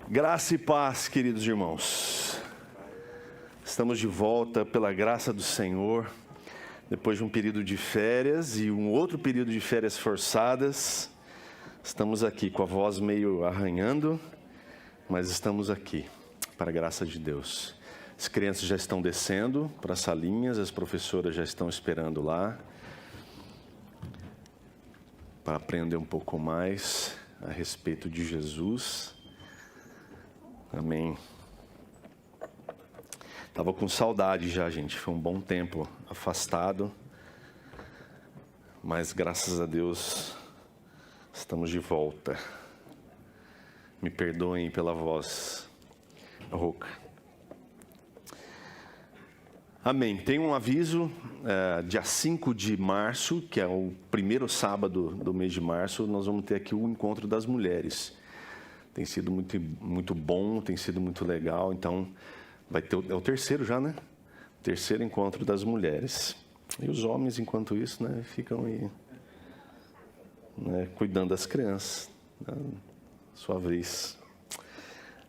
Graça e paz, queridos irmãos. Estamos de volta pela graça do Senhor, depois de um período de férias e um outro período de férias forçadas. Estamos aqui com a voz meio arranhando, mas estamos aqui, para a graça de Deus. As crianças já estão descendo para as salinhas, as professoras já estão esperando lá, para aprender um pouco mais a respeito de Jesus. Amém. Estava com saudade já, gente. Foi um bom tempo afastado. Mas, graças a Deus, estamos de volta. Me perdoem pela voz rouca. Amém. Tem um aviso, dia 5 de março, que é o primeiro sábado do mês de março, nós vamos ter aqui o Encontro das Mulheres. Tem sido muito bom, tem sido muito legal. Então, vai ter é o terceiro já, né? Terceiro encontro das mulheres. E os homens, enquanto isso, né, ficam aí, né, cuidando das crianças. Sua vez.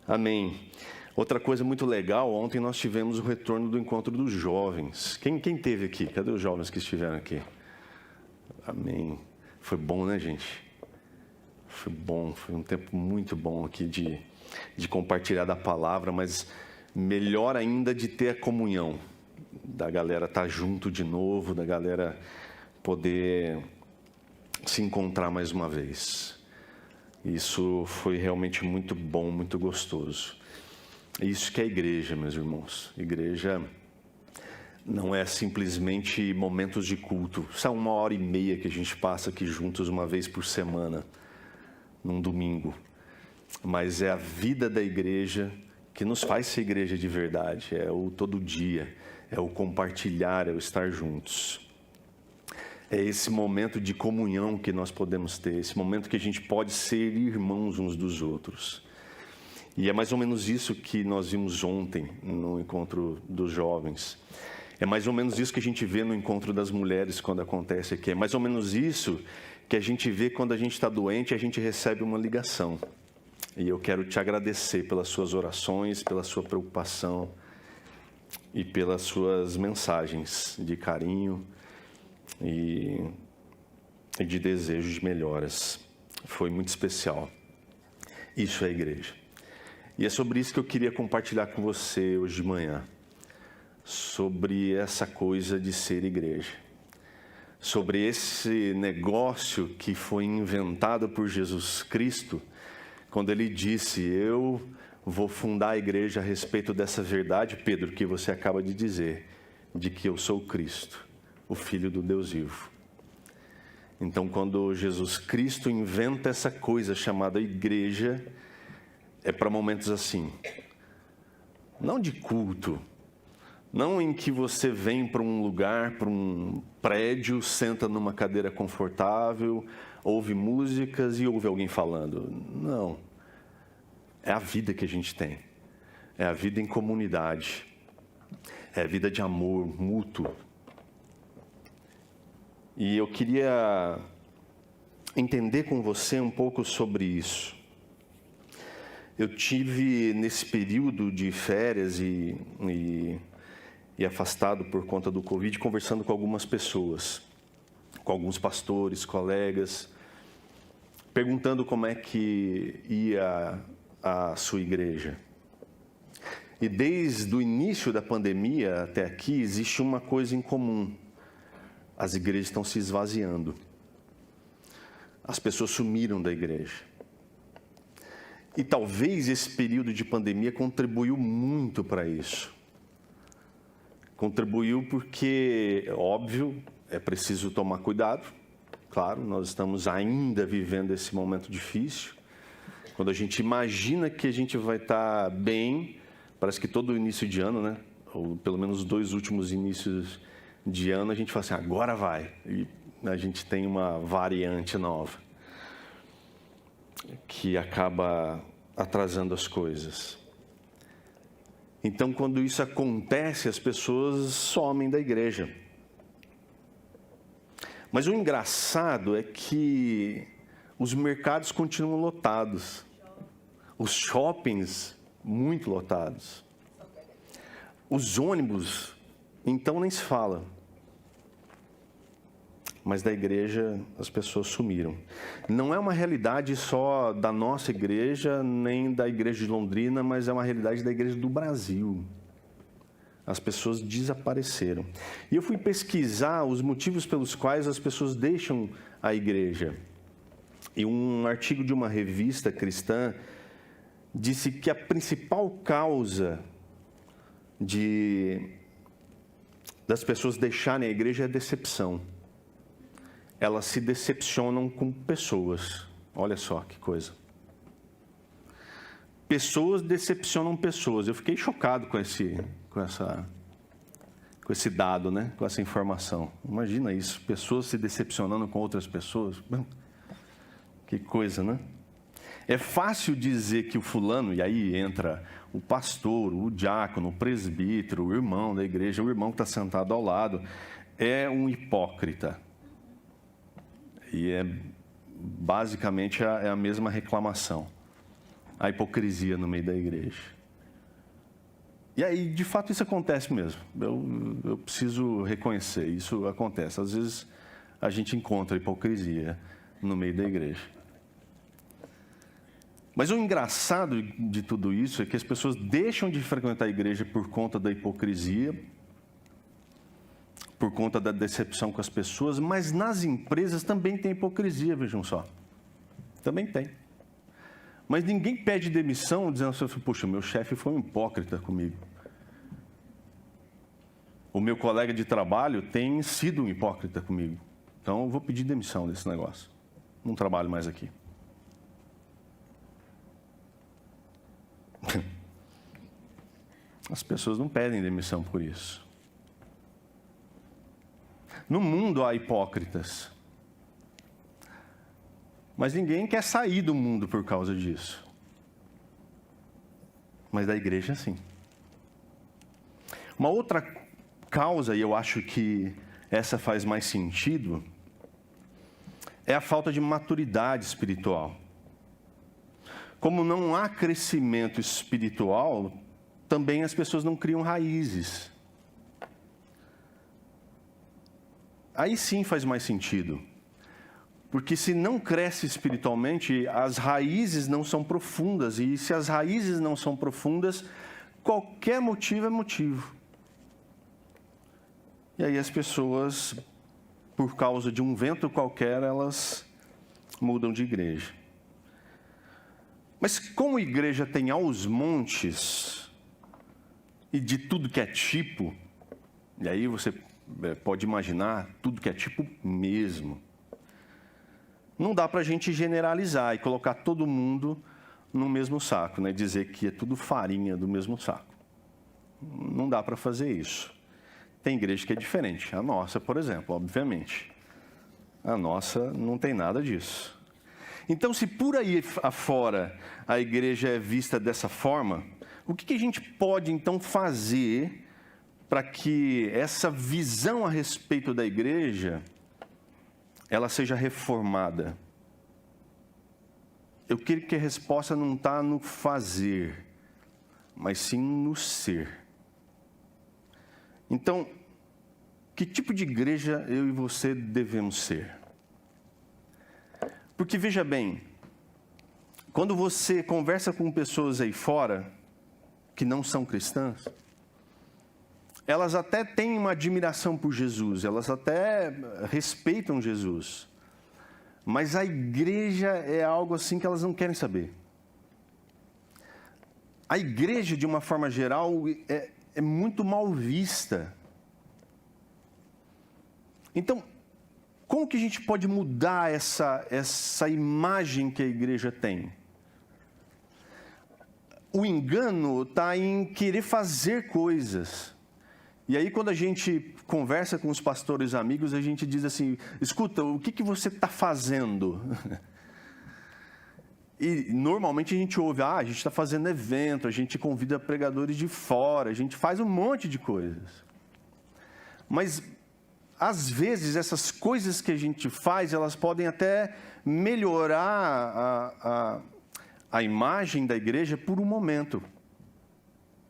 Amém. Outra coisa muito legal, ontem nós tivemos o retorno do encontro dos jovens. Quem teve aqui? Cadê os jovens que estiveram aqui? Amém. Foi bom, né, gente? Foi bom, foi um tempo muito bom aqui de compartilhar da palavra, mas melhor ainda de ter a comunhão, da galera estar junto de novo, da galera poder se encontrar mais uma vez. Isso foi realmente muito bom, muito gostoso. Isso que é igreja, meus irmãos. Igreja não é simplesmente momentos de culto. São 1h30 que a gente passa aqui juntos uma vez por semana, num domingo, mas é a vida da igreja que nos faz ser igreja de verdade, é o todo dia, é o compartilhar, é o estar juntos. É esse momento de comunhão que nós podemos ter, esse momento que a gente pode ser irmãos uns dos outros. E é mais ou menos isso que nós vimos ontem no encontro dos jovens. É mais ou menos isso que a gente vê no encontro das mulheres quando acontece aqui. É mais ou menos isso que a gente vê quando a gente está doente e a gente recebe uma ligação. E eu quero te agradecer pelas suas orações, pela sua preocupação e pelas suas mensagens de carinho e de desejo de melhoras. Foi muito especial. Isso é igreja. E é sobre isso que eu queria compartilhar com você hoje de manhã. Sobre essa coisa de ser igreja. Sobre esse negócio que foi inventado por Jesus Cristo, quando ele disse, eu vou fundar a igreja a respeito dessa verdade, Pedro, que você acaba de dizer, de que eu sou Cristo, o Filho do Deus vivo. Então, quando Jesus Cristo inventa essa coisa chamada igreja, é para momentos assim, não de culto, não em que você vem para um lugar, para um prédio, senta numa cadeira confortável, ouve músicas e ouve alguém falando. Não. É a vida que a gente tem. É a vida em comunidade. É a vida de amor mútuo. E eu queria entender com você um pouco sobre isso. Eu tive, nesse período de férias e afastado por conta do Covid, conversando com algumas pessoas, com alguns pastores, colegas, perguntando como é que ia a sua igreja. E desde o início da pandemia até aqui, existe uma coisa em comum. As igrejas estão se esvaziando. As pessoas sumiram da igreja. E talvez esse período de pandemia contribuiu muito para isso. Contribuiu porque, óbvio, é preciso tomar cuidado. Claro, nós estamos ainda vivendo esse momento difícil. Quando a gente imagina que a gente vai estar bem, parece que todo início de ano, né? Ou pelo menos os 2 últimos inícios de ano, a gente fala assim, agora vai. E a gente tem uma variante nova, que acaba atrasando as coisas. Então, quando isso acontece, as pessoas somem da igreja. Mas o engraçado é que os mercados continuam lotados. Os shoppings muito lotados. Os ônibus, então nem se fala. Mas da igreja as pessoas sumiram. Não é uma realidade só da nossa igreja, nem da igreja de Londrina, mas é uma realidade da igreja do Brasil. As pessoas desapareceram. E eu fui pesquisar os motivos pelos quais as pessoas deixam a igreja. E um artigo de uma revista cristã disse que a principal causa das pessoas deixarem a igreja é a decepção. Elas se decepcionam com pessoas. Olha só que coisa. Pessoas decepcionam pessoas. Eu fiquei chocado com esse dado, né? Com essa informação. Imagina isso, pessoas se decepcionando com outras pessoas. Que coisa, né? É fácil dizer que o fulano, e aí entra o pastor, o diácono, o presbítero, o irmão da igreja, o irmão que está sentado ao lado, é um hipócrita. E basicamente é a mesma reclamação. A hipocrisia no meio da igreja. E aí, de fato, isso acontece mesmo. Eu preciso reconhecer, isso acontece. Às vezes, a gente encontra hipocrisia no meio da igreja. Mas o engraçado de tudo isso é que as pessoas deixam de frequentar a igreja por conta da hipocrisia, por conta da decepção com as pessoas, mas nas empresas também tem hipocrisia, vejam só. Também tem. Mas ninguém pede demissão dizendo assim, puxa, meu chefe foi um hipócrita comigo. O meu colega de trabalho tem sido um hipócrita comigo. Então eu vou pedir demissão desse negócio. Não trabalho mais aqui. As pessoas não pedem demissão por isso. No mundo há hipócritas. Mas ninguém quer sair do mundo por causa disso. Mas da igreja, sim. Uma outra causa, e eu acho que essa faz mais sentido, é a falta de maturidade espiritual. Como não há crescimento espiritual, também as pessoas não criam raízes. Aí sim faz mais sentido. Porque se não cresce espiritualmente, as raízes não são profundas. E se as raízes não são profundas, qualquer motivo é motivo. E aí as pessoas, por causa de um vento qualquer, elas mudam de igreja. Mas como a igreja tem aos montes, e de tudo que é tipo, e aí você pode imaginar tudo que é tipo mesmo, não dá para a gente generalizar e colocar todo mundo no mesmo saco, né? Dizer que é tudo farinha do mesmo saco. Não dá para fazer isso. Tem igreja que é diferente. A nossa, por exemplo, obviamente. A nossa não tem nada disso. Então, se por aí afora a igreja é vista dessa forma, o que a gente pode então fazer para que essa visão a respeito da igreja ela seja reformada? Eu creio que a resposta não está no fazer, mas sim no ser. Então, que tipo de igreja eu e você devemos ser? Porque veja bem, quando você conversa com pessoas aí fora, que não são cristãs, elas até têm uma admiração por Jesus, elas até respeitam Jesus, mas a igreja é algo assim que elas não querem saber. A igreja, de uma forma geral, é muito mal vista. Então, como que a gente pode mudar essa imagem que a igreja tem? O engano está em querer fazer coisas. E aí, quando a gente conversa com os pastores amigos, a gente diz assim, escuta, o que você está fazendo? E normalmente a gente ouve, a gente está fazendo evento, a gente convida pregadores de fora, a gente faz um monte de coisas. Mas, às vezes, essas coisas que a gente faz, elas podem até melhorar a imagem da igreja por um momento,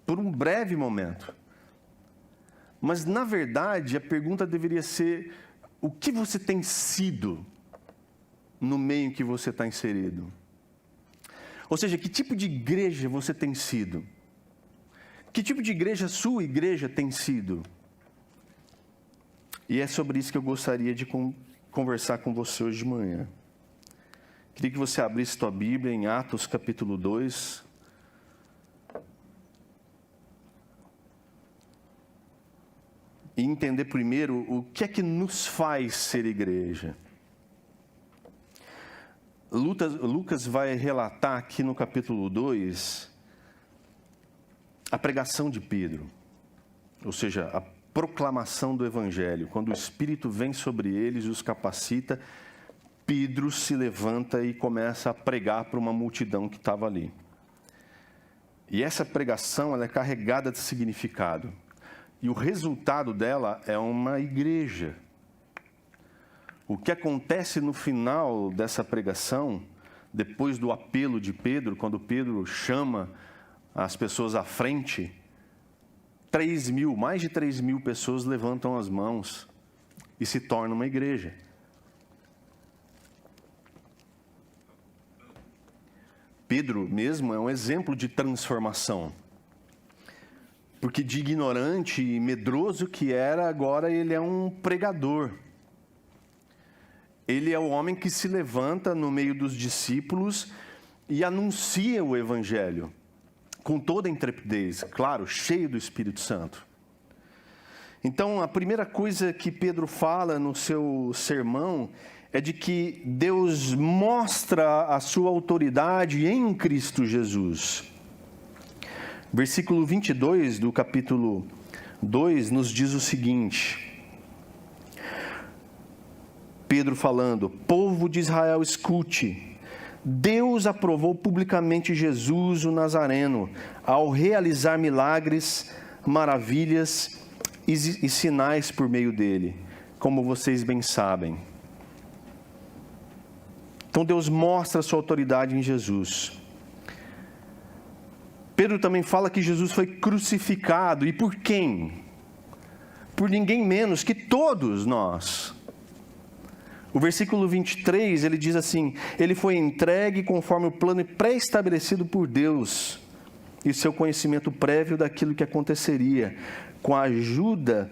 por um breve momento. Mas, na verdade, a pergunta deveria ser: o que você tem sido no meio em que você está inserido? Ou seja, que tipo de igreja você tem sido? Que tipo de igreja a sua igreja tem sido? E é sobre isso que eu gostaria de conversar com você hoje de manhã. Queria que você abrisse sua Bíblia em Atos capítulo 2. E entender primeiro o que é que nos faz ser igreja. Lucas vai relatar aqui no capítulo 2 a pregação de Pedro, ou seja, a proclamação do Evangelho. Quando o Espírito vem sobre eles e os capacita, Pedro se levanta e começa a pregar para uma multidão que estava ali. E essa pregação ela é carregada de significado. E o resultado dela é uma igreja. O que acontece no final dessa pregação, depois do apelo de Pedro, quando Pedro chama as pessoas à frente, mais de 3.000 pessoas levantam as mãos e se torna uma igreja. Pedro mesmo é um exemplo de transformação. Porque de ignorante e medroso que era, agora ele é um pregador. Ele é o homem que se levanta no meio dos discípulos e anuncia o Evangelho, com toda a intrepidez, claro, cheio do Espírito Santo. Então, a primeira coisa que Pedro fala no seu sermão é de que Deus mostra a sua autoridade em Cristo Jesus. Versículo 22 do capítulo 2 nos diz o seguinte: Pedro falando: povo de Israel, escute, Deus aprovou publicamente Jesus o Nazareno, ao realizar milagres, maravilhas e sinais por meio dele, como vocês bem sabem. Então Deus mostra a sua autoridade em Jesus. Pedro também fala que Jesus foi crucificado. E por quem? Por ninguém menos que todos nós. O versículo 23, ele diz assim: ele foi entregue conforme o plano pré-estabelecido por Deus e seu conhecimento prévio daquilo que aconteceria, com a ajuda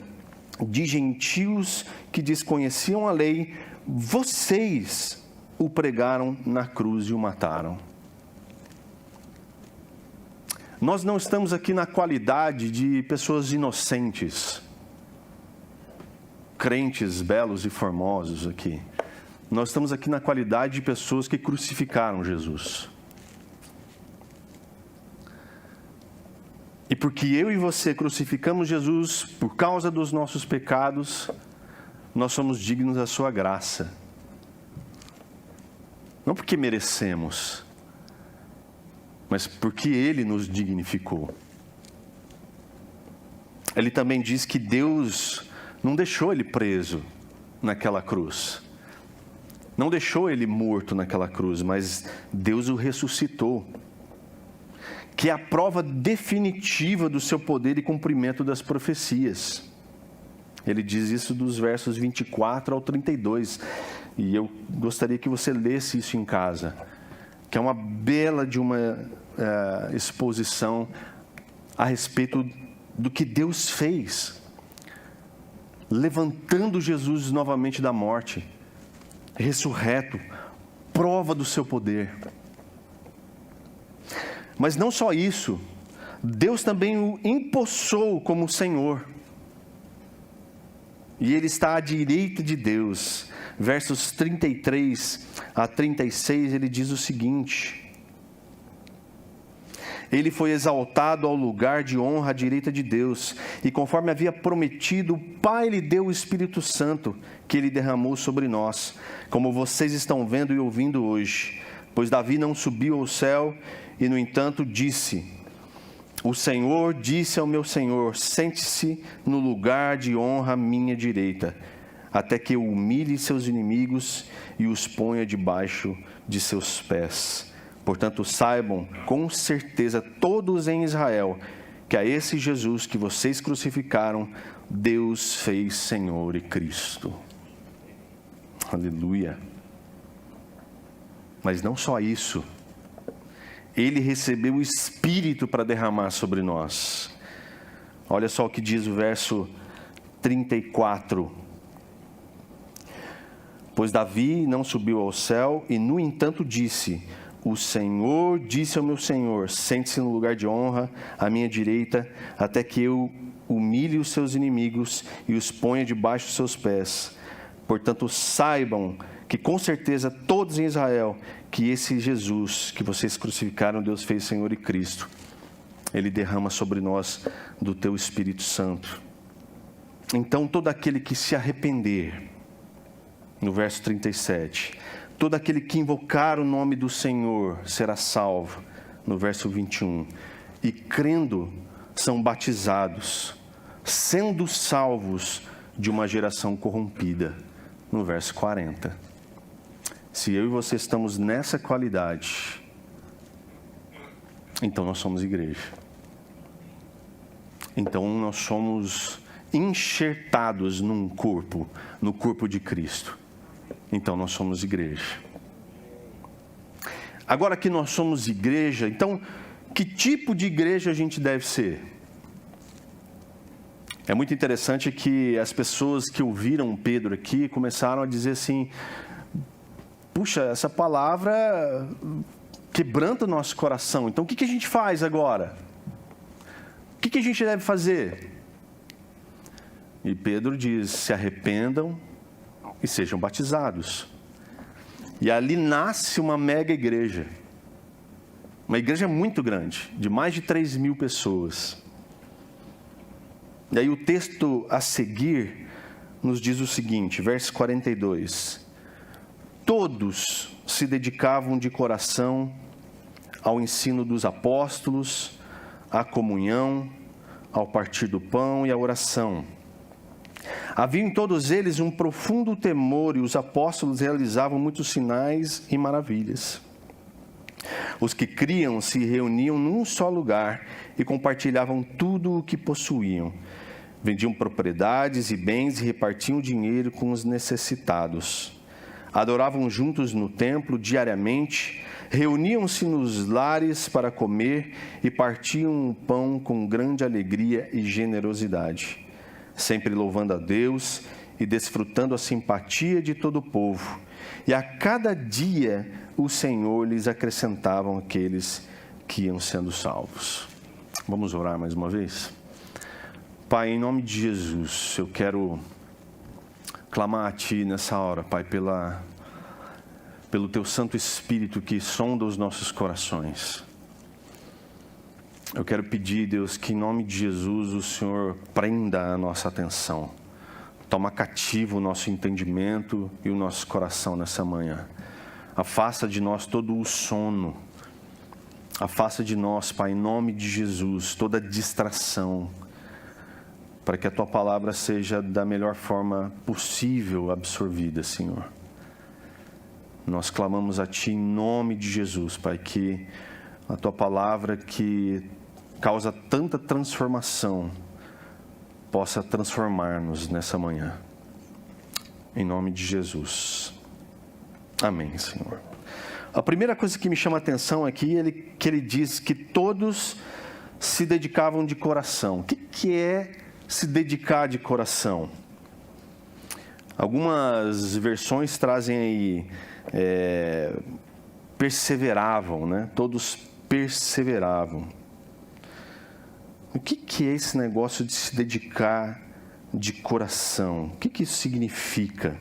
de gentios que desconheciam a lei, vocês o pregaram na cruz e o mataram. Nós não estamos aqui na qualidade de pessoas inocentes, crentes belos e formosos aqui. Nós estamos aqui na qualidade de pessoas que crucificaram Jesus. E porque eu e você crucificamos Jesus por causa dos nossos pecados, nós somos dignos da sua graça. Não porque merecemos, mas porque Ele nos dignificou. Ele também diz que Deus não deixou Ele preso naquela cruz. Não deixou Ele morto naquela cruz, mas Deus o ressuscitou. Que é a prova definitiva do seu poder e cumprimento das profecias. Ele diz isso dos versos 24 ao 32. E eu gostaria que você lesse isso em casa. Que é uma bela de uma exposição a respeito do que Deus fez, levantando Jesus novamente da morte, ressurreto, prova do seu poder. Mas não só isso, Deus também o empossou como Senhor. E Ele está à direita de Deus. Versos 33 a 36, ele diz o seguinte: Ele foi exaltado ao lugar de honra à direita de Deus, e conforme havia prometido, o Pai lhe deu o Espírito Santo, que Ele derramou sobre nós, como vocês estão vendo e ouvindo hoje. Pois Davi não subiu ao céu, e no entanto disse: O Senhor disse ao meu Senhor: sente-se no lugar de honra à minha direita, até que eu humilhe seus inimigos e os ponha debaixo de seus pés. Portanto, saibam com certeza todos em Israel que a esse Jesus que vocês crucificaram, Deus fez Senhor e Cristo. Aleluia. Mas não só isso. Ele recebeu o Espírito para derramar sobre nós. Olha só o que diz o verso 34. Pois Davi não subiu ao céu e, no entanto, disse: o Senhor disse ao meu Senhor: sente-se no lugar de honra à minha direita, até que eu humilhe os seus inimigos e os ponha debaixo dos seus pés. Portanto, saibam que com certeza todos em Israel, que esse Jesus que vocês crucificaram, Deus fez Senhor e Cristo. Ele derrama sobre nós do teu Espírito Santo. Então, todo aquele que se arrepender, no verso 37, todo aquele que invocar o nome do Senhor será salvo, no verso 21, e crendo são batizados, sendo salvos de uma geração corrompida, no verso 40. Se eu e você estamos nessa qualidade, então nós somos igreja. Então nós somos enxertados num corpo, no corpo de Cristo. Então nós somos igreja. Agora que nós somos igreja, então que tipo de igreja a gente deve ser? É muito interessante que as pessoas que ouviram Pedro aqui começaram a dizer assim: puxa, essa palavra quebranta o nosso coração. Então o que a gente faz agora? O que a gente deve fazer? E Pedro diz: se arrependam e sejam batizados. E ali nasce uma mega igreja. Uma igreja muito grande, de mais de 3.000 pessoas. E aí o texto a seguir nos diz o seguinte, verso 42. Todos se dedicavam de coração ao ensino dos apóstolos, à comunhão, ao partir do pão e à oração. Havia em todos eles um profundo temor e os apóstolos realizavam muitos sinais e maravilhas. Os que criam se reuniam num só lugar e compartilhavam tudo o que possuíam. Vendiam propriedades e bens e repartiam dinheiro com os necessitados. Adoravam juntos no templo diariamente, reuniam-se nos lares para comer e partiam o pão com grande alegria e generosidade, sempre louvando a Deus e desfrutando a simpatia de todo o povo. E a cada dia o Senhor lhes acrescentava aqueles que iam sendo salvos. Vamos orar mais uma vez? Pai, em nome de Jesus, eu quero clamar a Ti nessa hora, Pai, pelo Teu Santo Espírito que sonda os nossos corações. Eu quero pedir, Deus, que em nome de Jesus o Senhor prenda a nossa atenção. Toma cativo o nosso entendimento e o nosso coração nessa manhã. Afasta de nós todo o sono. Afasta de nós, Pai, em nome de Jesus, toda distração, para que a Tua palavra seja da melhor forma possível absorvida, Senhor. Nós clamamos a Ti em nome de Jesus, Pai, que a Tua palavra que causa tanta transformação possa transformar-nos nessa manhã. Em nome de Jesus. Amém, Senhor. A primeira coisa que me chama a atenção aqui é que ele diz que todos se dedicavam de coração. O que é se dedicar de coração? Algumas versões trazem aí perseveravam, né? Todos perseveravam. O que é esse negócio de se dedicar de coração? O que isso significa?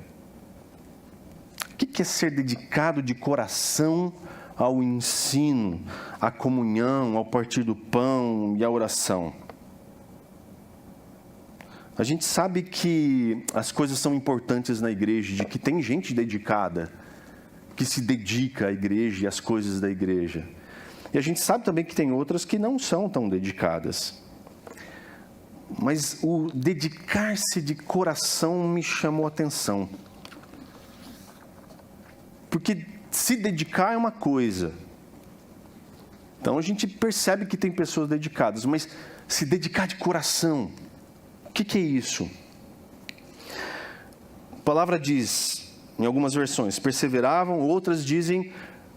O que é ser dedicado de coração ao ensino, à comunhão, ao partir do pão e à oração? A gente sabe que as coisas são importantes na igreja, de que tem gente dedicada, que se dedica à igreja e às coisas da igreja. E a gente sabe também que tem outras que não são tão dedicadas. Mas o dedicar-se de coração me chamou a atenção. Porque se dedicar é uma coisa, Então a gente percebe que tem pessoas dedicadas, mas se dedicar de coração, o que é isso? A palavra diz, em algumas versões, perseveravam, outras dizem,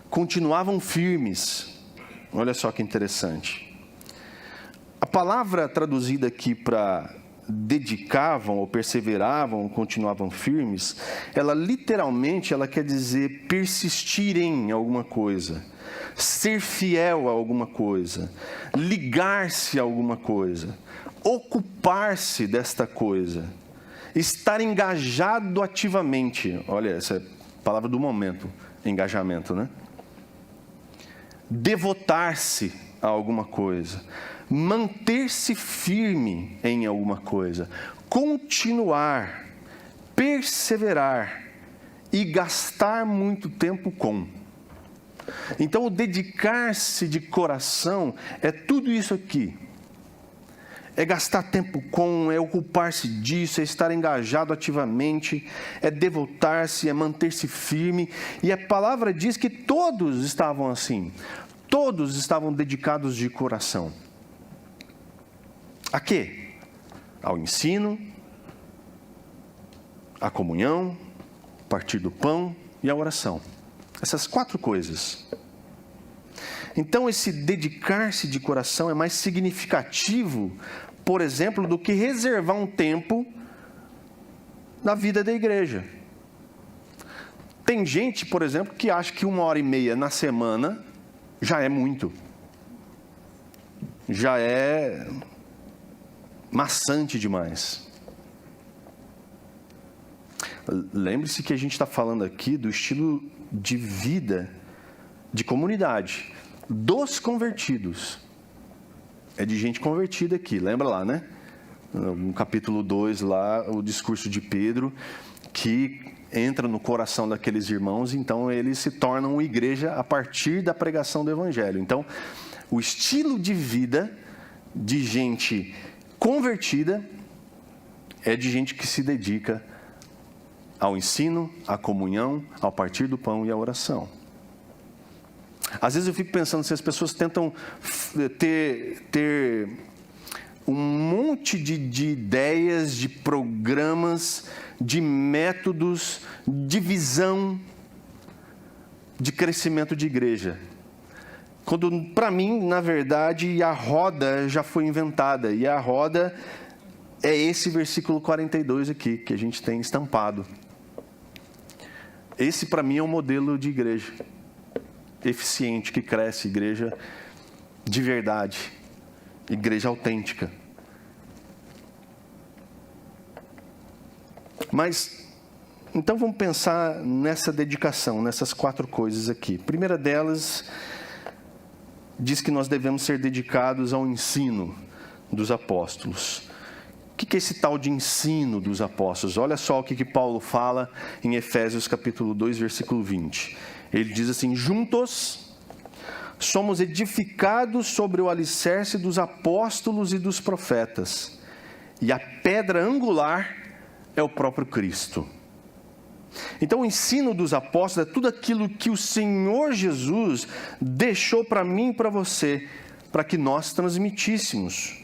continuavam firmes. Olha só que interessante. A palavra traduzida aqui para dedicavam, ou perseveravam, ou continuavam firmes, ela literalmente quer dizer persistir em alguma coisa, ser fiel a alguma coisa, ligar-se a alguma coisa, ocupar-se desta coisa, estar engajado ativamente. Olha, essa é a palavra do momento, engajamento, né? Devotar-se a alguma coisa, manter-se firme em alguma coisa, continuar, perseverar e gastar muito tempo com. Então, o dedicar-se de coração é tudo isso aqui. É gastar tempo com, é ocupar-se disso, é estar engajado ativamente, é devotar-se, é manter-se firme. E a palavra diz que todos estavam assim. Todos estavam dedicados de coração. A quê? Ao ensino, à comunhão, partir do pão e à oração. Essas 4 coisas. Então, esse dedicar-se de coração é mais significativo, por exemplo, do que reservar um tempo na vida da igreja. Tem gente, por exemplo, que acha que 1h30 na semana já é muito. Já é maçante demais. Lembre-se que a gente está falando aqui do estilo de vida de comunidade, dos convertidos. É de gente convertida aqui, lembra lá, né? No capítulo 2 lá, o discurso de Pedro, que entra no coração daqueles irmãos, então eles se tornam uma igreja a partir da pregação do Evangelho. Então, o estilo de vida de gente convertida é de gente que se dedica ao ensino, à comunhão, ao partir do pão e à oração. Às vezes eu fico pensando se as pessoas tentam ter um monte de ideias, de programas, de métodos, de visão de crescimento de igreja. Quando, para mim, na verdade, a roda já foi inventada. E a roda é esse versículo 42 aqui, que a gente tem estampado. Esse, para mim, é um modelo de igreja eficiente, que cresce, igreja de verdade, igreja autêntica. Mas, então vamos pensar nessa dedicação, nessas 4 coisas aqui. A primeira delas diz que nós devemos ser dedicados ao ensino dos apóstolos. O que é esse tal de ensino dos apóstolos? Olha só o que Paulo fala em Efésios capítulo 2, versículo 20. Ele diz assim: juntos somos edificados sobre o alicerce dos apóstolos e dos profetas, e a pedra angular é o próprio Cristo. Então, o ensino dos apóstolos é tudo aquilo que o Senhor Jesus deixou para mim e para você, para que nós transmitíssemos.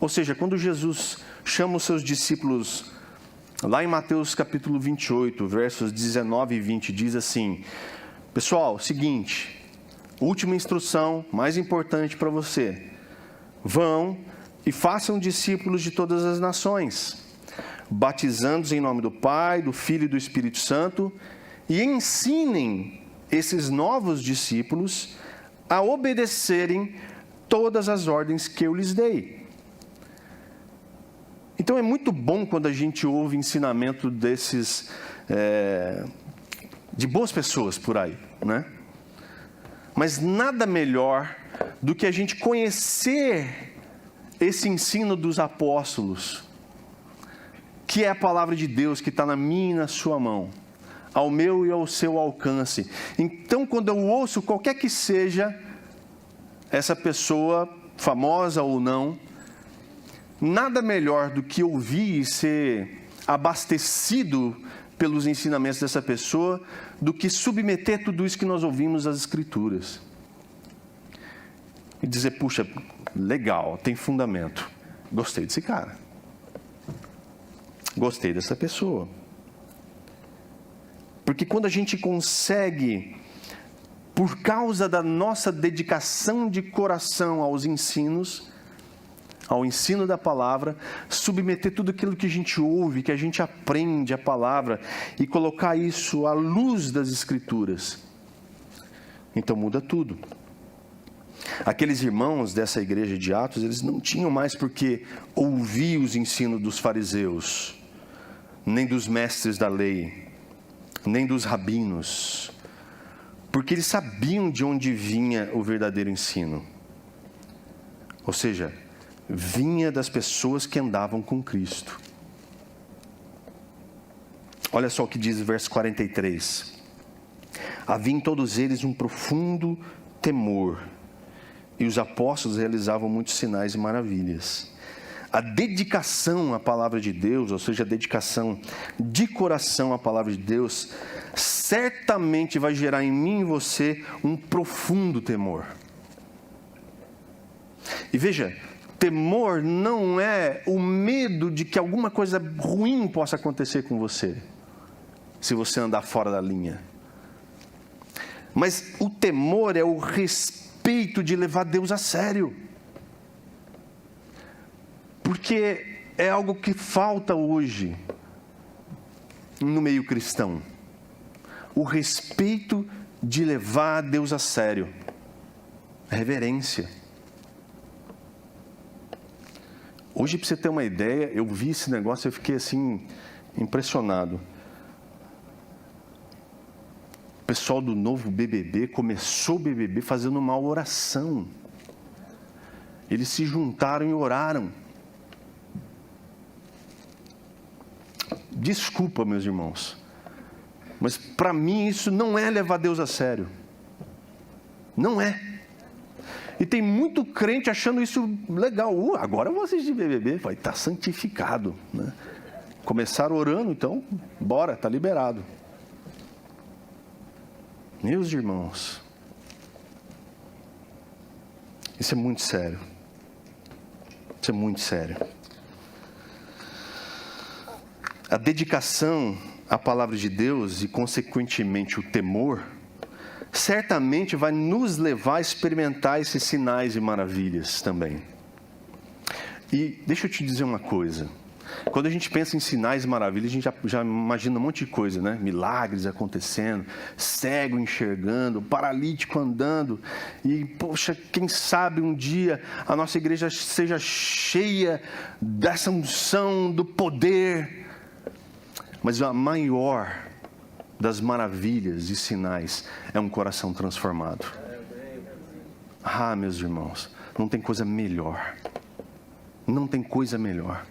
Ou seja, quando Jesus chama os seus discípulos, lá em Mateus capítulo 28, versos 19 e 20, diz assim: pessoal, seguinte, última instrução, mais importante para você: vão e façam discípulos de todas as nações, batizando-os em nome do Pai, do Filho e do Espírito Santo, e ensinem esses novos discípulos a obedecerem todas as ordens que eu lhes dei. Então é muito bom quando a gente ouve ensinamento desses, de boas pessoas por aí, né? Mas nada melhor do que a gente conhecer esse ensino dos apóstolos, que é a palavra de Deus que está na minha e na sua mão, ao meu e ao seu alcance. Então, quando eu ouço qualquer que seja essa pessoa, famosa ou não, nada melhor do que ouvir e ser abastecido pelos ensinamentos dessa pessoa, do que submeter tudo isso que nós ouvimos às Escrituras. e dizer, puxa, legal, tem fundamento. Gostei desse cara. Gostei dessa pessoa. Porque quando a gente consegue, por causa da nossa dedicação de coração aos ensinos, ao ensino da palavra, submeter tudo aquilo que a gente ouve, que a gente aprende a palavra e colocar isso à luz das Escrituras, então muda tudo. Aqueles irmãos dessa igreja de Atos, eles não tinham mais por que ouvir os ensinos dos fariseus, nem dos mestres da lei, nem dos rabinos, porque eles sabiam de onde vinha o verdadeiro ensino. Ou seja, vinha das pessoas que andavam com Cristo. Olha só o que diz o verso 43. Havia em todos eles um profundo temor, e os apóstolos realizavam muitos sinais e maravilhas. A dedicação à palavra de Deus, ou seja, a dedicação de coração à palavra de Deus, certamente vai gerar em mim e em você um profundo temor. E veja, temor não é o medo de que alguma coisa ruim possa acontecer com você, se você andar fora da linha. Mas o temor é o respeito de levar Deus a sério. Porque é algo que falta hoje no meio cristão. O respeito de levar Deus a sério. A reverência. Hoje, para você ter uma ideia, eu vi esse negócio e eu fiquei assim, impressionado. O pessoal do novo BBB começou o BBB fazendo uma oração. Eles se juntaram e oraram. Desculpa, meus irmãos, mas para mim isso não é levar Deus a sério. Não é. E tem muito crente achando isso legal. Agora eu vou assistir BBB, vai estar santificado, né? Começaram orando, então, bora, está liberado. Meus irmãos, isso é muito sério. Isso é muito sério. A dedicação à palavra de Deus e, consequentemente, o temor, certamente vai nos levar a experimentar esses sinais e maravilhas também. E deixa eu te dizer uma coisa. Quando a gente pensa em sinais e maravilhas, a gente já imagina um monte de coisa, né? Milagres acontecendo, cego enxergando, paralítico andando. E, poxa, quem sabe um dia a nossa igreja seja cheia dessa unção, do poder. Mas a maior das maravilhas e sinais é um coração transformado. Ah, meus irmãos, não tem coisa melhor. Não tem coisa melhor.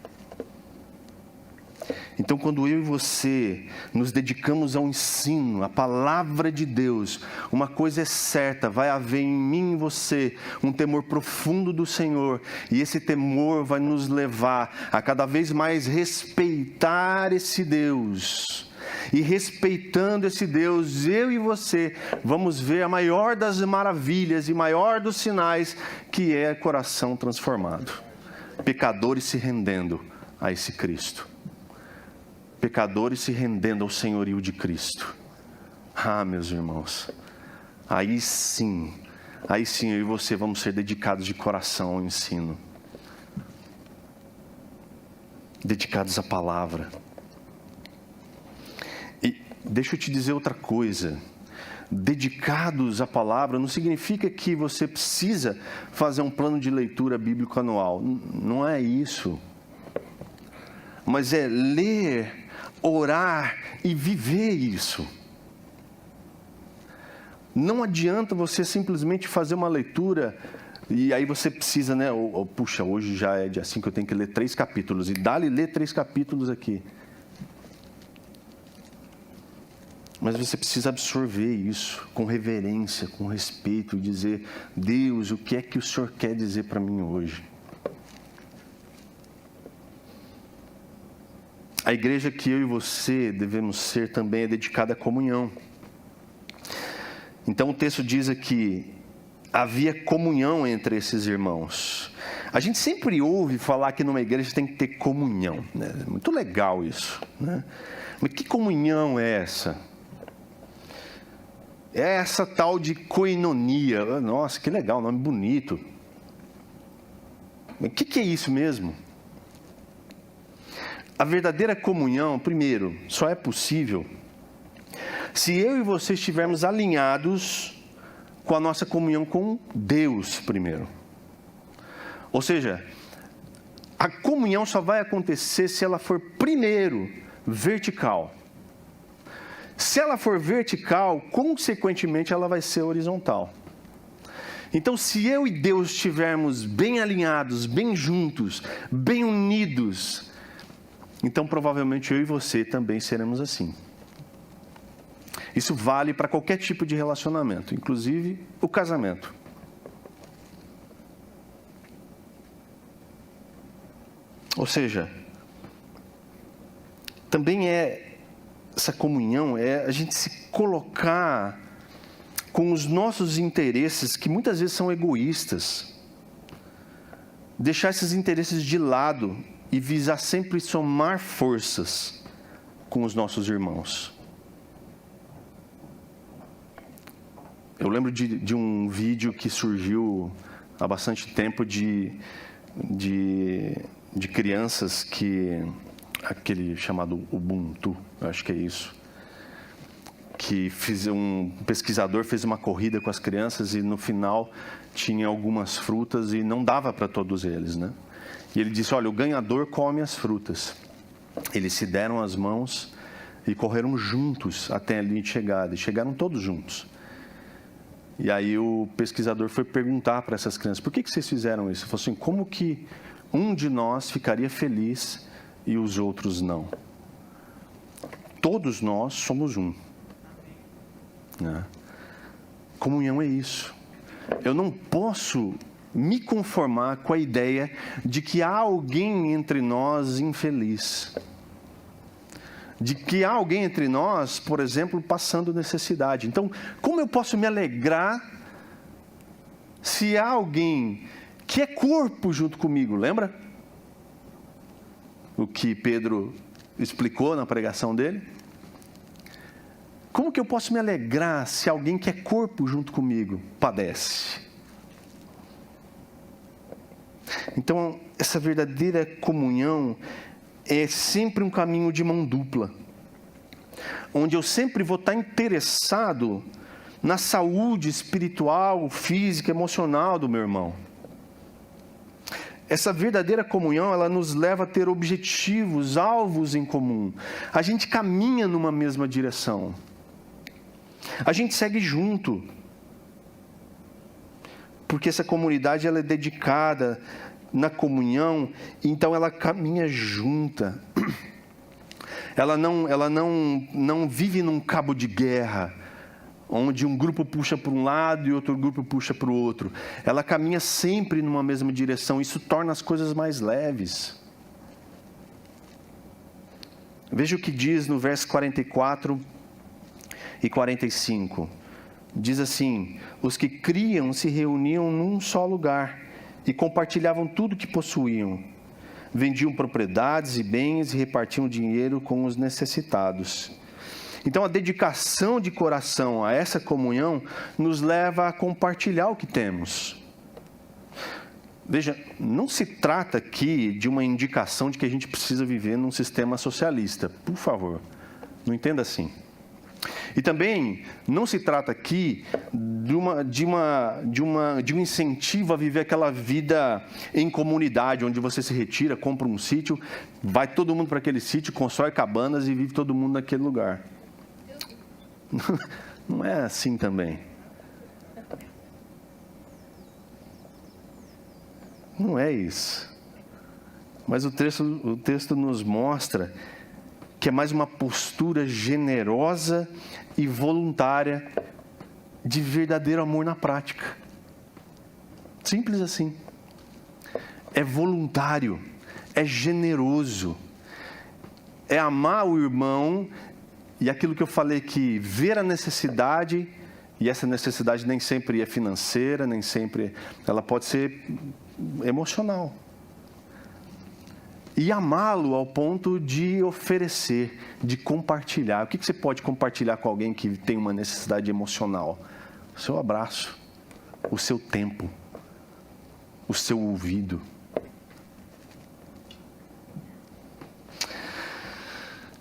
Então, quando eu e você nos dedicamos ao ensino, à palavra de Deus, uma coisa é certa, vai haver em mim e em você um temor profundo do Senhor, e esse temor vai nos levar a cada vez mais respeitar esse Deus. E respeitando esse Deus, eu e você vamos ver a maior das maravilhas e maior dos sinais, que é coração transformado. Pecadores se rendendo a esse Cristo. Pecadores se rendendo ao senhorio de Cristo. Ah, meus irmãos, aí sim eu e você vamos ser dedicados de coração ao ensino. Dedicados à palavra. E deixa eu te dizer outra coisa. Dedicados à palavra não significa que você precisa fazer um plano de leitura bíblico anual. Não é isso. Mas é ler, orar e viver isso. Não adianta você simplesmente fazer uma leitura e aí você precisa, né? Puxa, hoje já é dia 5, eu tenho que ler 3 capítulos. E dá-lhe ler 3 capítulos aqui. Mas você precisa absorver isso com reverência, com respeito, e dizer: Deus, o que é que o Senhor quer dizer para mim hoje? A igreja que eu e você devemos ser também é dedicada à comunhão. Então o texto diz aqui: havia comunhão entre esses irmãos. A gente sempre ouve falar que numa igreja tem que ter comunhão, né? Muito legal isso, né? Mas que comunhão é essa? É essa tal de koinonia. Nossa, que legal, nome bonito. Mas o que é isso mesmo? A verdadeira comunhão, primeiro, só é possível se eu e você estivermos alinhados com a nossa comunhão com Deus primeiro. Ou seja, a comunhão só vai acontecer se ela for primeiro vertical. Se ela for vertical, consequentemente ela vai ser horizontal. Então, se eu e Deus estivermos bem alinhados, bem juntos, bem unidos, então provavelmente eu e você também seremos assim. Isso vale para qualquer tipo de relacionamento, inclusive o casamento. Ou seja, também essa comunhão é a gente se colocar com os nossos interesses, que muitas vezes são egoístas, deixar esses interesses de lado e visar sempre somar forças com os nossos irmãos. Eu lembro de um vídeo que surgiu há bastante tempo de crianças aquele chamado Ubuntu, eu acho que é isso, que um pesquisador fez uma corrida com as crianças e no final tinha algumas frutas e não dava para todos eles, né? E ele disse, olha, o ganhador come as frutas. Eles se deram as mãos e correram juntos até a linha de chegada, e chegaram todos juntos. E aí o pesquisador foi perguntar para essas crianças, por que vocês fizeram isso? Ele falou assim, como que um de nós ficaria feliz e os outros não? Todos nós somos um. Né? Comunhão é isso. Eu não posso me conformar com a ideia de que há alguém entre nós infeliz. De que há alguém entre nós, por exemplo, passando necessidade. Então, como eu posso me alegrar se há alguém que é corpo junto comigo? Lembra o que Pedro explicou na pregação dele? Como que eu posso me alegrar se alguém que é corpo junto comigo padece? Então, essa verdadeira comunhão é sempre um caminho de mão dupla, onde eu sempre vou estar interessado na saúde espiritual, física, emocional do meu irmão. Essa verdadeira comunhão, ela nos leva a ter objetivos, alvos em comum. A gente caminha numa mesma direção. A gente segue junto. Porque essa comunidade, ela é dedicada na comunhão, então ela caminha junta. Ela não vive num cabo de guerra, onde um grupo puxa para um lado e outro grupo puxa para o outro. Ela caminha sempre numa mesma direção. Isso torna as coisas mais leves. Veja o que diz no verso 44 e 45. Diz assim, os que criam se reuniam num só lugar e compartilhavam tudo que possuíam. Vendiam propriedades e bens e repartiam dinheiro com os necessitados. Então, a dedicação de coração a essa comunhão nos leva a compartilhar o que temos. Veja, não se trata aqui de uma indicação de que a gente precisa viver num sistema socialista. Por favor, não entenda assim. E também não se trata aqui de um incentivo a viver aquela vida em comunidade, onde você se retira, compra um sítio, vai todo mundo para aquele sítio, constrói cabanas e vive todo mundo naquele lugar. Não é assim também. Não é isso. Mas o texto nos mostra que é mais uma postura generosa e voluntária de verdadeiro amor na prática. Simples assim. É voluntário, é generoso, é amar o irmão e aquilo que eu falei que ver a necessidade E essa necessidade nem sempre é financeira, nem sempre... Ela pode ser emocional. E amá-lo ao ponto de oferecer, de compartilhar. O que você pode compartilhar com alguém que tem uma necessidade emocional? O seu abraço, o seu tempo, o seu ouvido.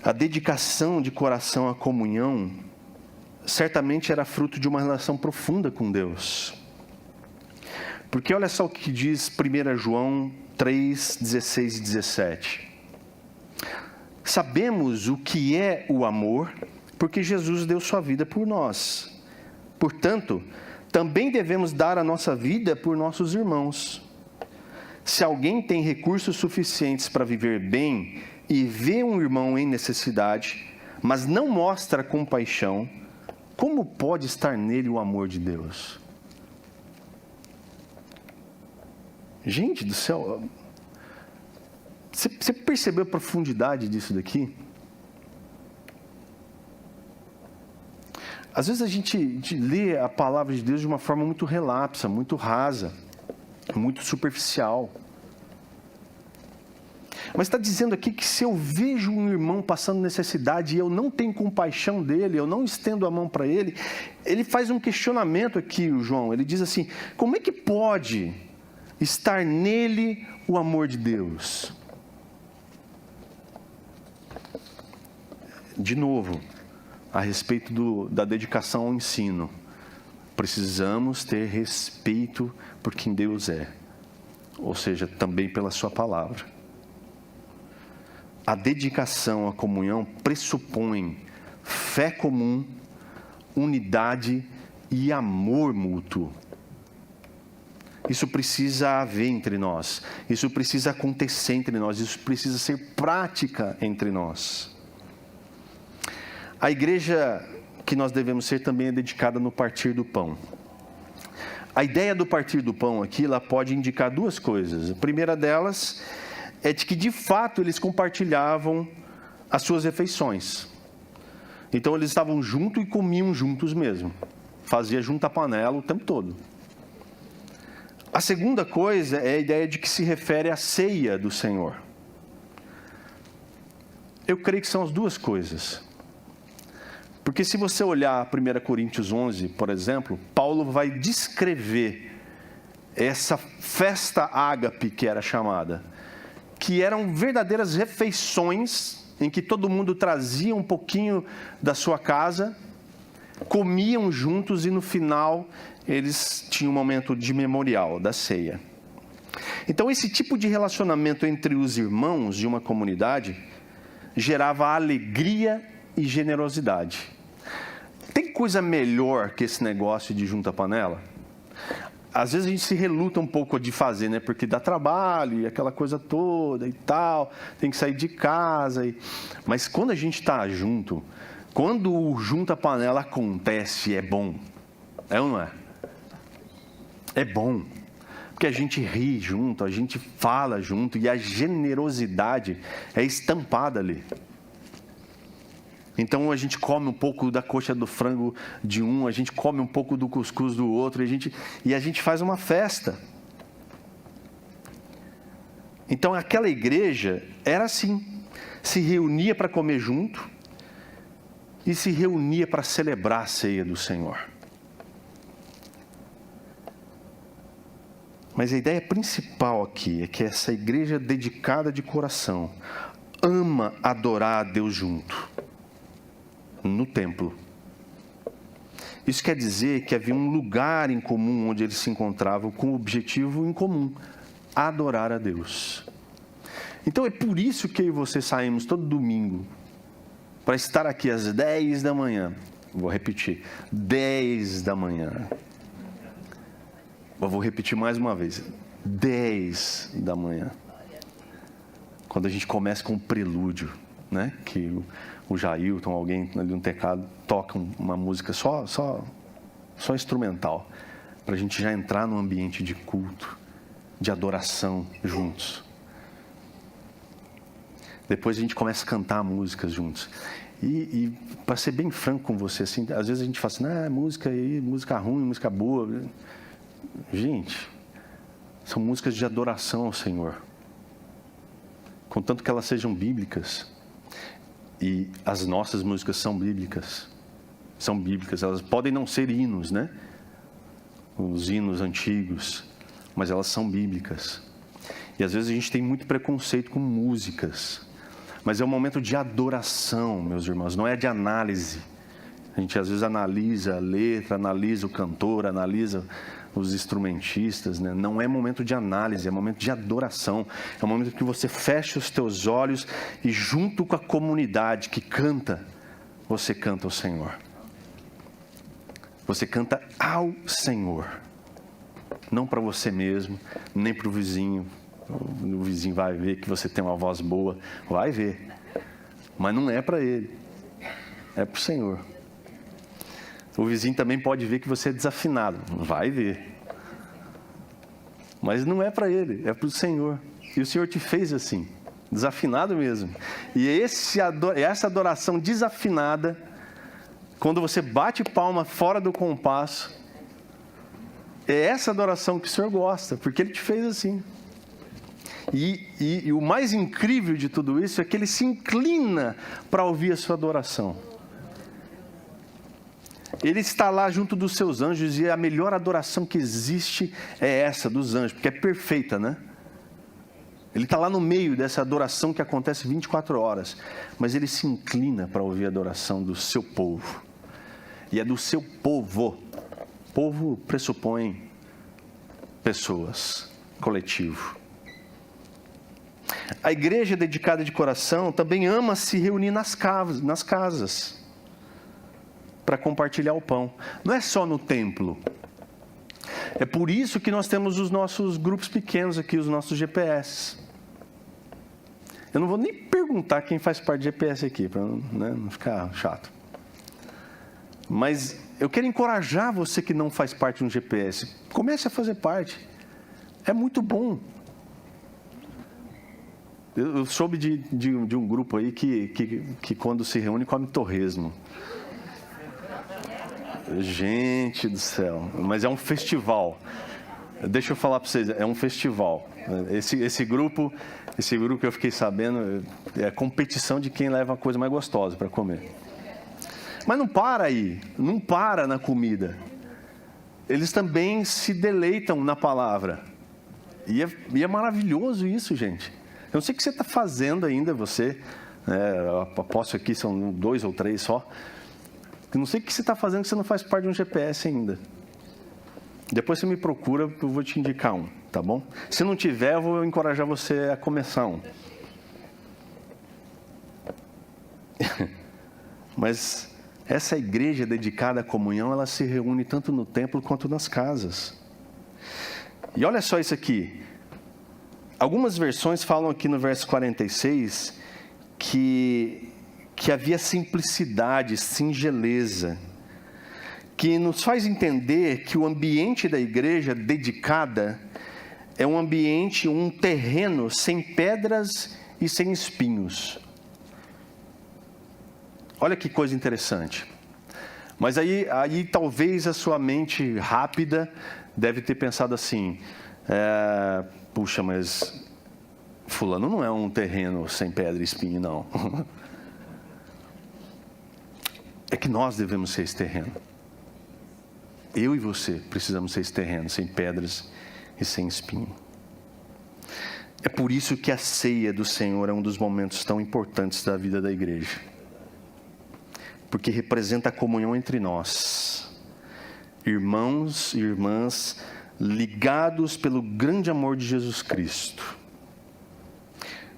A dedicação de coração à comunhão certamente era fruto de uma relação profunda com Deus. Porque olha só o que diz 1 João 3, 16 e 17. Sabemos o que é o amor, porque Jesus deu sua vida por nós. Portanto, também devemos dar a nossa vida por nossos irmãos. Se alguém tem recursos suficientes para viver bem e vê um irmão em necessidade, mas não mostra compaixão, como pode estar nele o amor de Deus? Gente do céu, você percebeu a profundidade disso daqui? Às vezes a gente lê a palavra de Deus de uma forma muito relapsa, muito rasa, muito superficial. Mas está dizendo aqui que se eu vejo um irmão passando necessidade e eu não tenho compaixão dele, eu não estendo a mão para ele, ele faz um questionamento aqui, o João. Ele diz assim, como é que pode estar nele o amor de Deus? De novo, a respeito da dedicação ao ensino. Precisamos ter respeito por quem Deus é, ou seja, também pela sua palavra. A dedicação à comunhão pressupõe fé comum, unidade e amor mútuo. Isso precisa haver entre nós, isso precisa acontecer entre nós, isso precisa ser prática entre nós. A igreja que nós devemos ser também é dedicada no partir do pão. A ideia do partir do pão aqui, ela pode indicar duas coisas. A primeira delas é de que, de fato, eles compartilhavam as suas refeições. Então, eles estavam juntos e comiam juntos mesmo. Fazia junto a panela o tempo todo. A segunda coisa é a ideia de que se refere à ceia do Senhor. Eu creio que são as duas coisas. Porque se você olhar 1 Coríntios 11, por exemplo, Paulo vai descrever essa festa ágape que era chamada, que eram verdadeiras refeições em que todo mundo trazia um pouquinho da sua casa, comiam juntos e no final eles tinham um momento de memorial da ceia. Então esse tipo de relacionamento entre os irmãos de uma comunidade gerava alegria e generosidade. Tem coisa melhor que esse negócio de junta-panela? Às vezes a gente se reluta um pouco de fazer, né? Porque dá trabalho e aquela coisa toda e tal, tem que sair de casa. Mas quando a gente está junto, quando o junta-panela acontece, é bom. É ou não é? É bom. Porque a gente ri junto, a gente fala junto e a generosidade é estampada ali. Então a gente come um pouco da coxa do frango de um, a gente come um pouco do cuscuz do outro, e a gente faz uma festa. Então aquela igreja era assim, se reunia para comer junto e se reunia para celebrar a ceia do Senhor. Mas a ideia principal aqui é que essa igreja dedicada de coração ama adorar a Deus junto. No templo. Isso quer dizer que havia um lugar em comum onde eles se encontravam com o objetivo em comum, adorar a Deus. Então é por isso que eu e você saímos todo domingo para estar aqui às 10 da manhã. Vou repetir, 10 da manhã. Eu vou repetir mais uma vez, 10 da manhã. Quando a gente começa com o prelúdio, né? Que o Jailton, alguém ali no teclado, toca uma música só instrumental, para a gente já entrar no ambiente de culto, de adoração juntos. Depois a gente começa a cantar músicas juntos. E para ser bem franco com você, assim, às vezes a gente fala assim, música aí, música ruim, música boa. Gente, são músicas de adoração ao Senhor. Contanto que elas sejam bíblicas. E as nossas músicas são bíblicas. São bíblicas. Elas podem não ser hinos, né? Os hinos antigos. Mas elas são bíblicas. E às vezes a gente tem muito preconceito com músicas. Mas é um momento de adoração, meus irmãos, não é de análise. A gente às vezes analisa a letra, analisa o cantor, analisa os instrumentistas, né? Não é momento de análise, é momento de adoração. É um momento que você fecha os teus olhos e junto com a comunidade que canta, você canta ao Senhor. Você canta ao Senhor. Não para você mesmo, nem para o vizinho. O vizinho vai ver que você tem uma voz boa, vai ver, mas não é para ele, é para o Senhor. O vizinho também pode ver que você é desafinado, vai ver, mas não é para ele, é para o Senhor. E o Senhor te fez assim, desafinado mesmo. E essa adoração desafinada, quando você bate palma fora do compasso, é essa adoração que o Senhor gosta, porque Ele te fez assim. E o mais incrível de tudo isso é que Ele se inclina para ouvir a sua adoração. Ele está lá junto dos seus anjos e a melhor adoração que existe é essa dos anjos, porque é perfeita, né? Ele está lá no meio dessa adoração que acontece 24 horas, mas Ele se inclina para ouvir a adoração do seu povo. E é do seu povo. Povo pressupõe pessoas, coletivo. A igreja dedicada de coração também ama se reunir nas casas para compartilhar o pão. Não é só no templo. É por isso que nós temos os nossos grupos pequenos aqui, os nossos GPS. Eu não vou nem perguntar quem faz parte de GPS aqui, para não ficar chato. Mas eu quero encorajar você que não faz parte de um GPS. Comece a fazer parte. É muito bom. Eu soube de um grupo aí que quando se reúne come torresmo. Gente do céu, mas é um festival. Deixa eu falar para vocês, é um festival. Esse grupo que eu fiquei sabendo, é a competição de quem leva a coisa mais gostosa para comer. Mas não para aí, não para na comida. Eles também se deleitam na palavra. E é maravilhoso isso, gente. Eu não sei o que você está fazendo ainda, você. Aposto aqui são 2 ou 3 só. Eu não sei o que você está fazendo que você não faz parte de um GPS ainda. Depois você me procura, eu vou te indicar um, tá bom? Se não tiver, eu vou encorajar você a começar um. Mas essa igreja dedicada à comunhão, ela se reúne tanto no templo quanto nas casas. E olha só isso aqui. Algumas versões falam aqui no verso 46 que havia simplicidade, singeleza, que nos faz entender que o ambiente da igreja dedicada é um ambiente, um terreno sem pedras e sem espinhos. Olha que coisa interessante. Mas aí talvez a sua mente rápida deve ter pensado assim, puxa, mas fulano não é um terreno sem pedra e espinho, não. É que nós devemos ser esse terreno. Eu e você precisamos ser esse terreno, sem pedras e sem espinho. É por isso que a ceia do Senhor é um dos momentos tão importantes da vida da igreja. Porque representa a comunhão entre nós. Irmãos e irmãs ligados pelo grande amor de Jesus Cristo.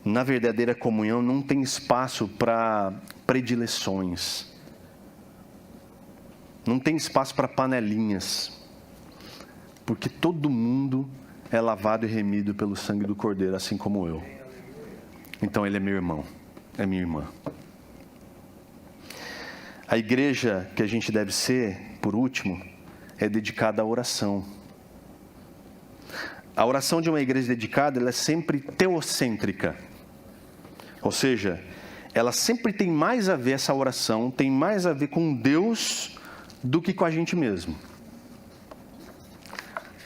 Na verdadeira comunhão não tem espaço para predileções. Não tem espaço para panelinhas. Porque todo mundo é lavado e remido pelo sangue do Cordeiro, assim como eu. Então ele é meu irmão, é minha irmã. A igreja que a gente deve ser, por último, é dedicada à oração. A oração de uma igreja dedicada, ela é sempre teocêntrica. Ou seja, ela sempre tem mais a ver, essa oração tem mais a ver com Deus do que com a gente mesmo.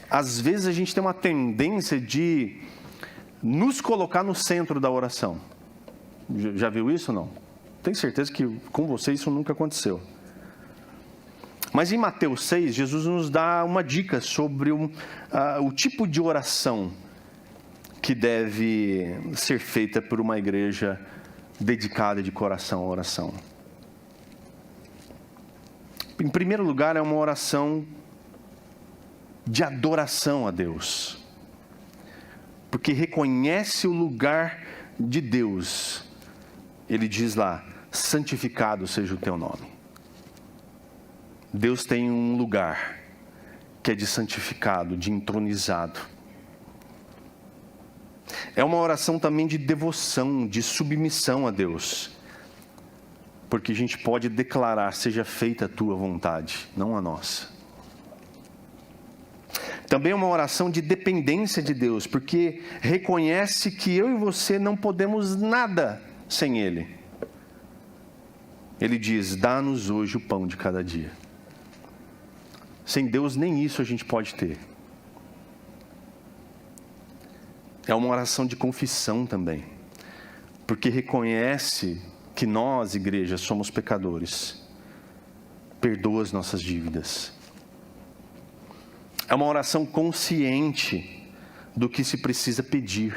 Às vezes a gente tem uma tendência de nos colocar no centro da oração. Já viu isso ou não? Tenho certeza que com você isso nunca aconteceu. Mas em Mateus 6, Jesus nos dá uma dica sobre o tipo de oração que deve ser feita por uma igreja dedicada de coração à oração. Em primeiro lugar, é uma oração de adoração a Deus, porque reconhece o lugar de Deus. Ele diz lá: santificado seja o teu nome. Deus tem um lugar que é de santificado, de entronizado. É uma oração também de devoção, de submissão a Deus, porque a gente pode declarar: seja feita a tua vontade, não a nossa. Também é uma oração de dependência de Deus, porque reconhece que eu e você não podemos nada sem Ele. Ele diz: dá-nos hoje o pão de cada dia. Sem Deus nem isso a gente pode ter. É uma oração de confissão também, porque reconhece que nós, igreja, somos pecadores. Perdoa as nossas dívidas. É uma oração consciente do que se precisa pedir.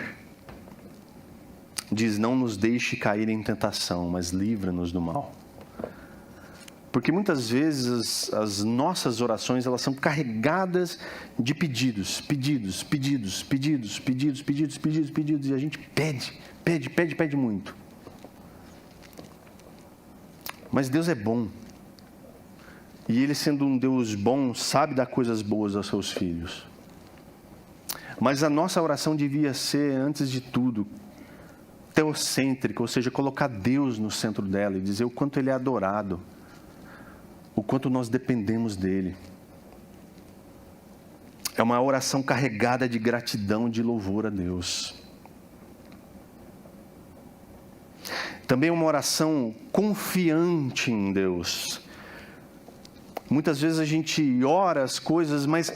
Diz: não nos deixe cair em tentação, mas livra-nos do mal. Porque muitas vezes as nossas orações, elas são carregadas de pedidos, e a gente pede muito. Mas Deus é bom. E Ele, sendo um Deus bom, sabe dar coisas boas aos seus filhos. Mas a nossa oração devia ser, antes de tudo, teocêntrica, ou seja, colocar Deus no centro dela e dizer o quanto Ele é adorado, o quanto nós dependemos dEle. É uma oração carregada de gratidão, de louvor a Deus. Também é uma oração confiante em Deus. Muitas vezes a gente ora as coisas, mas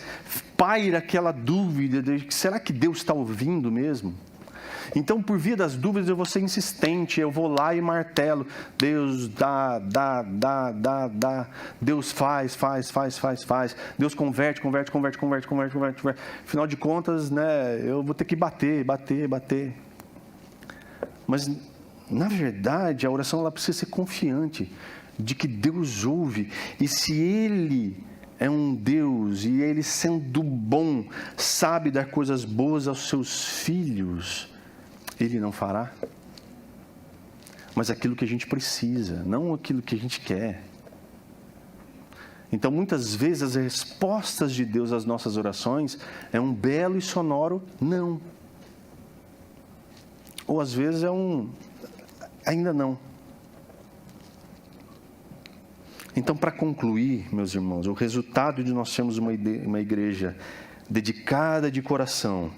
paira aquela dúvida de: será que Deus está ouvindo mesmo? Então, por via das dúvidas, eu vou ser insistente, eu vou lá e martelo: Deus dá, Deus faz, Deus converte. Afinal de contas, né, eu vou ter que bater. Mas, na verdade, a oração ela precisa ser confiante de que Deus ouve, e se Ele é um Deus, e Ele, sendo bom, sabe dar coisas boas aos seus filhos, Ele não fará? Mas aquilo que a gente precisa, não aquilo que a gente quer. Então, muitas vezes, as respostas de Deus às nossas orações é um belo e sonoro não. Ou às vezes é um ainda não. Então, para concluir, meus irmãos, o resultado de nós sermos uma igreja dedicada de coração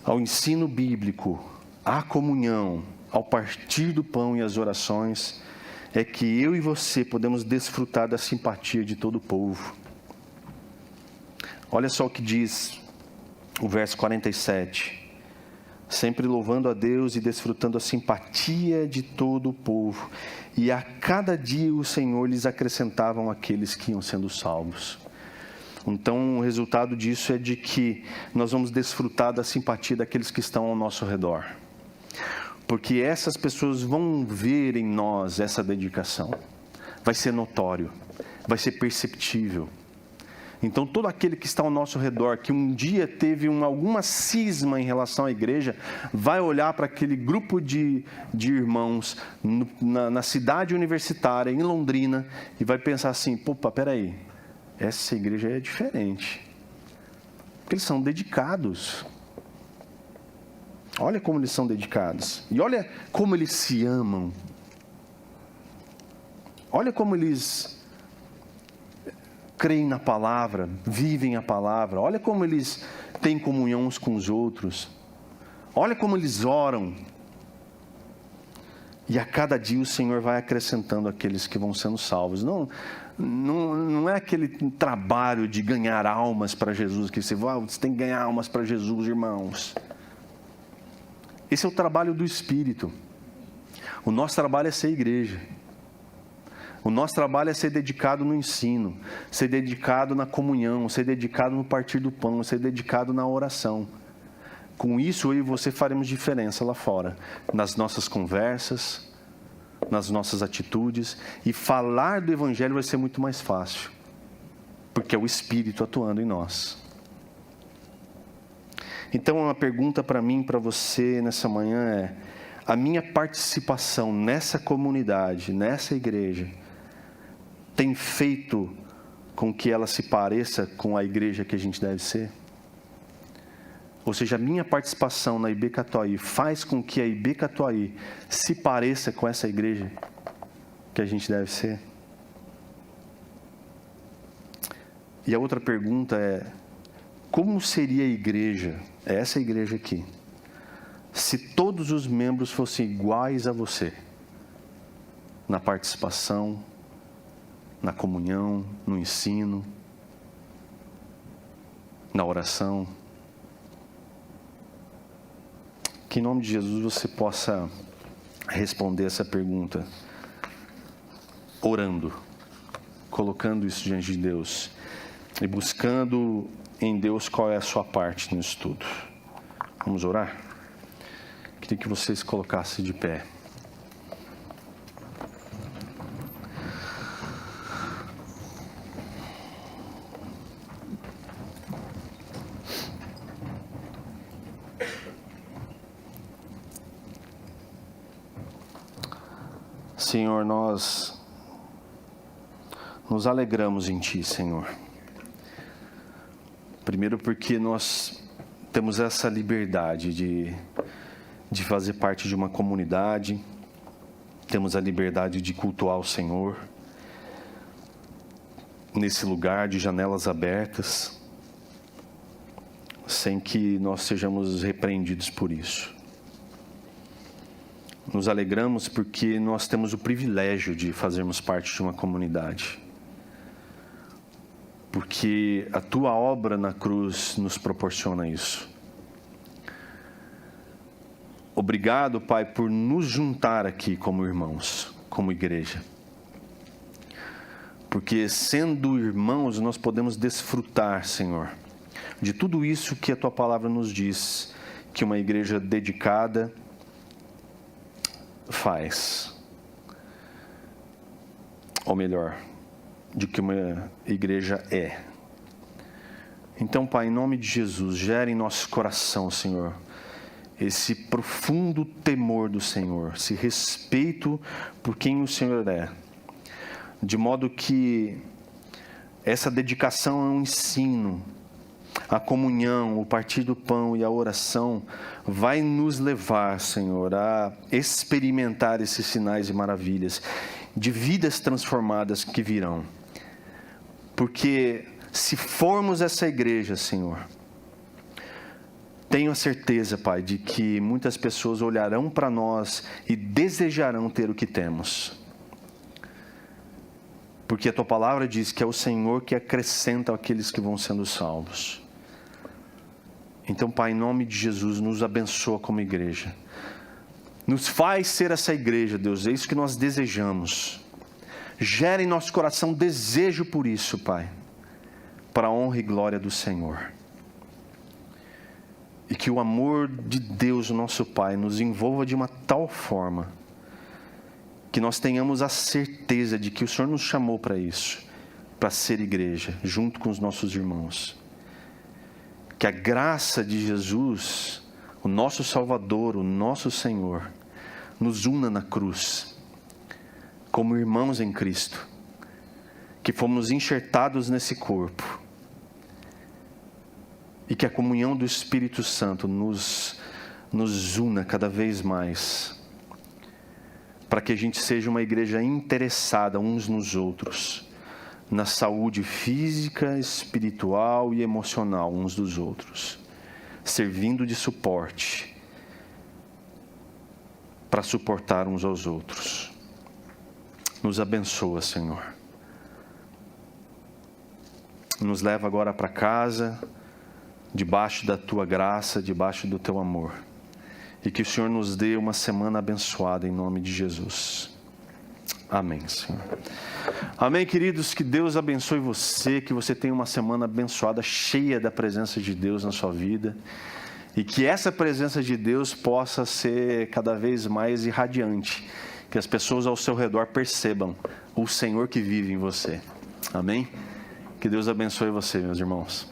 ao ensino bíblico, à comunhão, ao partir do pão e às orações, é que eu e você podemos desfrutar da simpatia de todo o povo. Olha só o que diz o verso 47. Sempre louvando a Deus e desfrutando a simpatia de todo o povo. E a cada dia o Senhor lhes acrescentavam aqueles que iam sendo salvos. Então, o resultado disso é de que nós vamos desfrutar da simpatia daqueles que estão ao nosso redor. Porque essas pessoas vão ver em nós essa dedicação. Vai ser notório, vai ser perceptível. Então, todo aquele que está ao nosso redor, que um dia teve alguma cisma em relação à igreja, vai olhar para aquele grupo de irmãos na cidade universitária, em Londrina, e vai pensar assim: opa, peraí, essa igreja é diferente. Porque eles são dedicados. Olha como eles são dedicados. E olha como eles se amam. Olha como eles creem na palavra, vivem a palavra. Olha como eles têm comunhão uns com os outros. Olha como eles oram. E a cada dia o Senhor vai acrescentando aqueles que vão sendo salvos. Não é aquele trabalho de ganhar almas para Jesus, que você tem que ganhar almas para Jesus, irmãos. Esse é o trabalho do Espírito. O nosso trabalho é ser igreja. O nosso trabalho é ser dedicado no ensino, ser dedicado na comunhão, ser dedicado no partir do pão, ser dedicado na oração. Com isso, eu e você faremos diferença lá fora, nas nossas conversas, nas nossas atitudes, e falar do Evangelho vai ser muito mais fácil, porque é o Espírito atuando em nós. Então, uma pergunta para mim, para você nessa manhã é: a minha participação nessa comunidade, nessa igreja, tem feito com que ela se pareça com a igreja que a gente deve ser? Ou seja, a minha participação na IB Catuaí faz com que a IB Catuaí se pareça com essa igreja que a gente deve ser? E a outra pergunta é: como seria a igreja, essa igreja aqui, se todos os membros fossem iguais a você? Na participação, na comunhão, no ensino, na oração. Que em nome de Jesus você possa responder essa pergunta orando, colocando isso diante de Deus e buscando em Deus qual é a sua parte nisso tudo. Vamos orar? Queria que vocês colocassem de pé. Senhor, nós nos alegramos em Ti, Senhor. Primeiro porque nós temos essa liberdade de fazer parte de uma comunidade, temos a liberdade de cultuar o Senhor, nesse lugar de janelas abertas, sem que nós sejamos repreendidos por isso. Nos alegramos porque nós temos o privilégio de fazermos parte de uma comunidade. Porque a Tua obra na cruz nos proporciona isso. Obrigado, Pai, por nos juntar aqui como irmãos, como igreja. Porque sendo irmãos, nós podemos desfrutar, Senhor, de tudo isso que a Tua palavra nos diz, que uma igreja dedicada faz, ou melhor, de que uma igreja é. Então, Pai, em nome de Jesus, gere em nosso coração, Senhor, esse profundo temor do Senhor, esse respeito por quem o Senhor é, de modo que essa dedicação ao ensino, a comunhão, o partir do pão e a oração vai nos levar, Senhor, a experimentar esses sinais e maravilhas de vidas transformadas que virão. Porque se formos essa igreja, Senhor, tenho a certeza, Pai, de que muitas pessoas olharão para nós e desejarão ter o que temos. Porque a Tua palavra diz que é o Senhor que acrescenta aqueles que vão sendo salvos. Então, Pai, em nome de Jesus, nos abençoa como igreja. Nos faz ser essa igreja, Deus, é isso que nós desejamos. Gera em nosso coração desejo por isso, Pai, para a honra e glória do Senhor. E que o amor de Deus, o nosso Pai, nos envolva de uma tal forma que nós tenhamos a certeza de que o Senhor nos chamou para isso, para ser igreja, junto com os nossos irmãos. Que a graça de Jesus, o nosso Salvador, o nosso Senhor, nos una na cruz, como irmãos em Cristo, que fomos enxertados nesse corpo, e que a comunhão do Espírito Santo nos una cada vez mais, para que a gente seja uma igreja interessada uns nos outros, na saúde física, espiritual e emocional uns dos outros, servindo de suporte para suportar uns aos outros. Nos abençoa, Senhor. Nos leva agora para casa, debaixo da Tua graça, debaixo do Teu amor. E que o Senhor nos dê uma semana abençoada em nome de Jesus. Amém, Senhor. Amém, queridos, que Deus abençoe você, que você tenha uma semana abençoada, cheia da presença de Deus na sua vida, e que essa presença de Deus possa ser cada vez mais irradiante, que as pessoas ao seu redor percebam o Senhor que vive em você. Amém? Que Deus abençoe você, meus irmãos.